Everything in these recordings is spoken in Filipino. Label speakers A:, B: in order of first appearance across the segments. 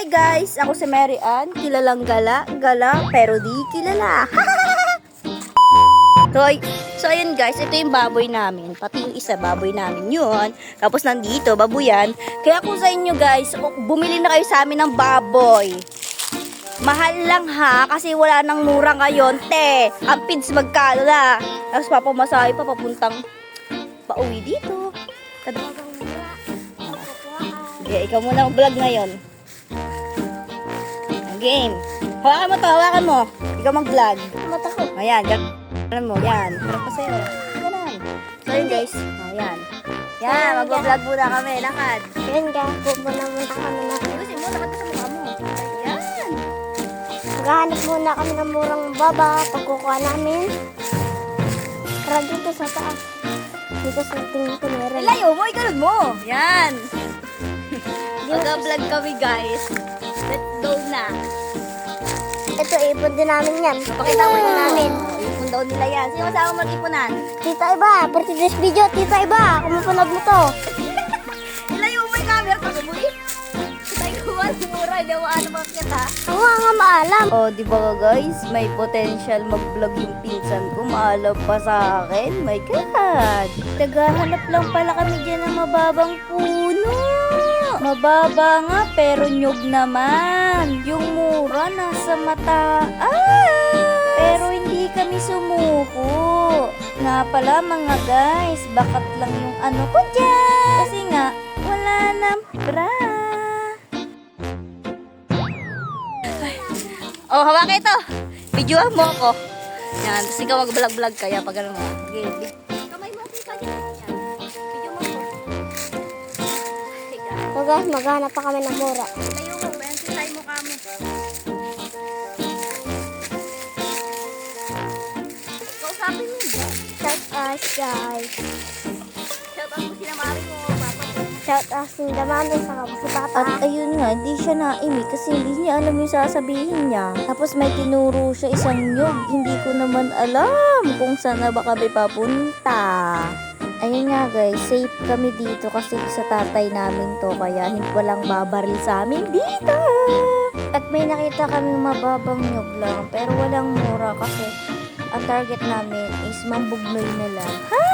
A: Hi guys, ako si Mary Ann, kilalang gala, pero di kilala. So ayun guys, ito yung baboy namin, pati yung isa baboy namin yun. Tapos nandito, babuyan. Kaya kung sa inyo guys, bumili na kayo sa amin ng baboy. Mahal lang ha, kasi wala nang mura ngayon, te. Ang pids magkano na. Tapos papamasahe pa papuntang pauwi dito. Okay, ikaw muna mag-vlog ngayon. Game. Hawakan mo. Ikaw mag-vlog.
B: Mata ko.
A: Ayan, gano'n mo. Yan. Harap pa sa'yo. Gano'n. So yun guys. Ayan. Yan, mag-vlog muna kami. Lakad.
B: Yan ka, pupunta muna kami na.
A: Ayusin mo, lakad ka sa mukha mo. Ayan.
B: Maghahanap muna kami ng murang baba. Pagkukuha namin. Tara dito sa taas. Dito sa tingin ko meron.
A: Layo mo, ikaw mo. Yan. Mag-vlog kami guys. Let's go na.
B: Ito, ipon din namin yan.
A: Pakita mo na namin. Ipon daw nila yan. Sino masama mag-ipunan?
B: Tita Iba, for today's video, Tita Iba, kumupunod mo to.
A: Ilayo mo yung camera pa sa buli. Tayo kuha, mura. Hindi ako ano makakita.
B: Ako nga maalam.
A: Oh, di ba guys? May potential mag-vlog yung pinsan ko. Maalam pa sa akin. My God. Naghahanap lang pala kami dyan ng mababang puno. Mababa nga, pero nyog naman. Yung mura nasa mataas. Pero hindi kami sumuko. Nga pala mga guys, bakat lang yung ano ko dyan. Kasi nga, wala nang bra. Oh, hawak ito. Videoan mo ako. Yan, tapos ikaw mag-vlog-vlog kaya pag ano mo. Okay. Kamay mo ako sa kanya. Yan. Video mo ako.
B: So guys, maghahanap pa kami ng mura.
A: Tayo mo, bayan tayo mo kamo. Kausapin mo yun.
B: Shout us guys.
A: Shout out mo sila mami mo, papa mo.
B: Shout us yung damami sa si Papa.
A: At ayun nga, hindi siya naimik kasi hindi niya alam yung sasabihin niya. Tapos may tinuro siya isang nyog. Hindi ko naman alam kung saan na ba kami papunta. Ayun nga guys, safe kami dito kasi sa tatay namin to. Kaya walang babaril sa amin dito. At may nakita kaming mababang nyog lang. Pero walang mura kasi ang target namin is mambugnoy na lang. Ha?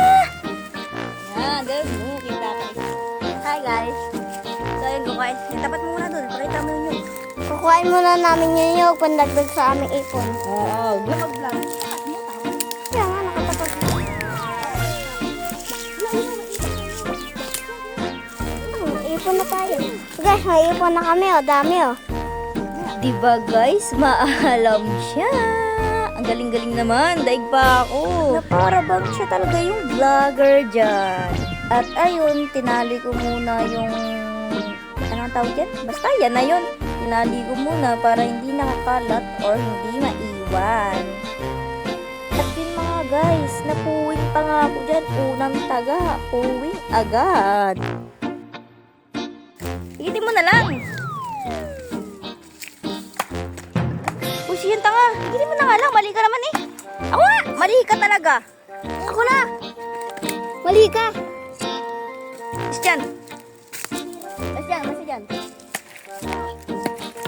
A: Yan, ganun mo. Kita ka. Hi guys. So ayun guys, tapat mo muna dun. Pakita mo yun.
B: Kukuhain muna namin yun yung pandagdag sa aming ipon.
A: Oo, vlog-vlog.
B: Kaya nga, nakatapat. Ipon na tayo. Guys, may ipon na kami oh. Dami oh.
A: Diba guys, maalam siya. Ang galing-galing naman, daig pa ako. Na para bang siya talaga yung vlogger dyan. At ayun, tinali ko muna yung, anong tawag yan? Basta yan na yun. Tinali ko muna para hindi nakakalat or hindi maiwan. At yun mga guys, napuwing pa nga ako dyan. Unang taga, puwing agad. Ikitin mo na lang. Uy, yung tanga. Ikitin mo na nga lang. Mali ka naman eh. Ako nga. Mali ka talaga. Ako na. Mali ka. Mas dyan. Mas dyan. Mas dyan.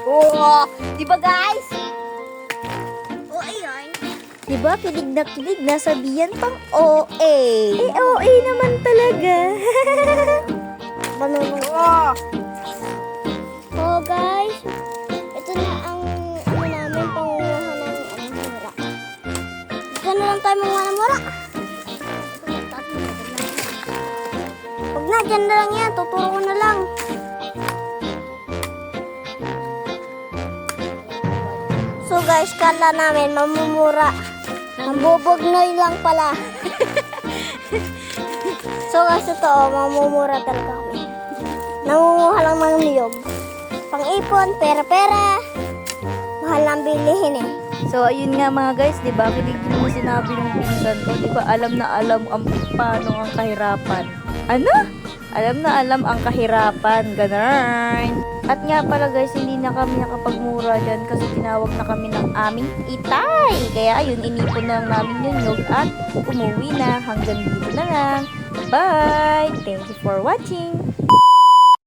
A: Oo. Diba guys? Oo, ayun. Diba? Kilig na kilig. Nasabihan pang OA. Eh, OA naman talaga.
B: Banulong.
A: Oo.
B: So guys, ito na ang ano namin pangunguha ng mura. Dito na lang tayo manguha ng mura. Huwag na, dyan na lang yan. Tuturo ko na lang. So guys, kala namin mamumura. Mambubugnoy lang pala. So guys, ito mamumura talaga kami. Nangunguha lang ng niyog. Pang-ipon, pera-pera. Mahal lang bilihin eh.
A: So, ayun nga mga guys, di ba? Kinig mo sinabi ng pinsan ko, di ba? Alam na alam ang paano ang kahirapan. Ano? Alam na alam ang kahirapan. Ganun. At nga pala guys, hindi na kami nakapagmura dyan kasi tinawag na kami ng aming itay. Kaya ayun, inipon na lang namin yung nyog at umuwi na. Hanggang dito na lang. Bye! Thank you for watching!